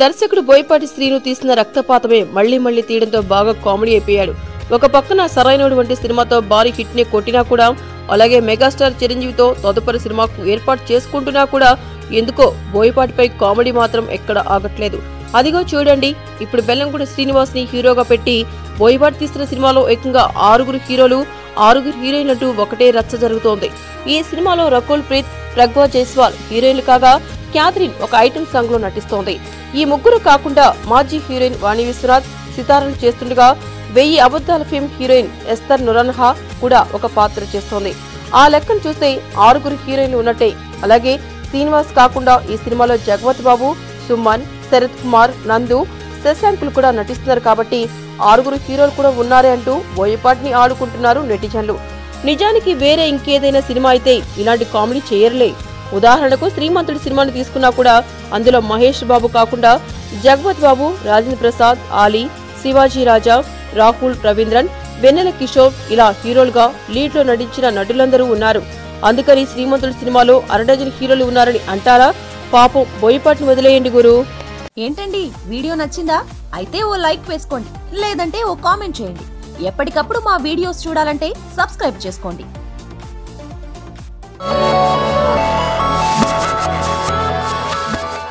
దర్శకుడు బోయపాటి శ్రీను తీసిన రక్తపాతమే మళ్లీ మళ్లీ తీయడంతో బాగా కామెడీ అయిపోయాడు. ఒక పక్కన సరైనోడు వంటి సినిమాతో భారీ హిట్ ని కొట్టినా కూడా, అలాగే మెగాస్టార్ చిరంజీవితో తదుపరి సినిమాకు ఏర్పాటు చేసుకుంటున్నా కూడా ఎందుకో బోయపాటిపై కామెడీ మాత్రం ఎక్కడ ఆగట్లేదు. అదిగో చూడండి, ఇప్పుడు బెల్లంకొండ శ్రీనివాస్ ని హీరోగా పెట్టి బోయపాటి తీసిన సినిమాలో ఏకంగా 6 హీరోలు 6 హీరోయిన్లంటూ ఒకటే రచ్చ జరుగుతోంది. ఈ సినిమాలో రకుల్ ప్రీత్, ప్రగ్వా జైస్వాల్ హీరోయిన్లు కాగా, క్యాథరిన్ ఒక ఐటెం సాంగ్ లో నటిస్తోంది. ఈ ముగ్గురు కాకుండా మాజీ హీరోయిన్ వాణి విశ్వనాథ్ సితారలు చేస్తుండగా, 1000 అబద్ధాల ఫిల్మ్ హీరోయిన్ ఎస్తర్ నురన్హా కూడా ఒక పాత్ర చేస్తోంది. ఆ లెక్కను చూస్తే 6 హీరోయిన్లు ఉన్నట్టే. అలాగే శ్రీనివాస్ కాకుండా ఈ సినిమాలో జగపతి బాబు, సుమన్, శరత్ కుమార్, నందు, శశాంకులు కూడా నటిస్తున్నారు కాబట్టి 6 హీరోలు కూడా ఉన్నారే అంటూ బోయపాటిని ఆడుకుంటున్నారు నెటిజన్లు. నిజానికి వేరే ఇంకేదైనా సినిమా అయితే ఇలాంటి కామెడీ చేయరులే. ఉదాహరణకు శ్రీమంతుడి సినిమాని తీసుకున్నా కూడా అందులో మహేష్ బాబు కాకుండా జగపతి బాబు, రాజేంద్ర ప్రసాద్, ఆలీ, శివాజీ రాజా, రాహుల్ రవీంద్రన్, వెన్నెల కిషోర్ ఇలా హీరోలుగా లీడ్ లో నటించిన నటులందరూ ఉన్నారు. అందుకని శ్రీమంతుడి సినిమాలో 1 డజన్ హీరోలు ఉన్నారని అంటారా? పాపం బోయపాటిని వదిలేయండి గురు. ఏంటండి, వీడియో నచ్చిందా? అయితే ఓ లైక్ వేసుకోండి, లేదంటే ఓ కామెంట్ చేయండి. ఎప్పటికప్పుడు మా వీడియోస్ చూడాలంటే సబ్స్క్రైబ్ చేసుకోండి.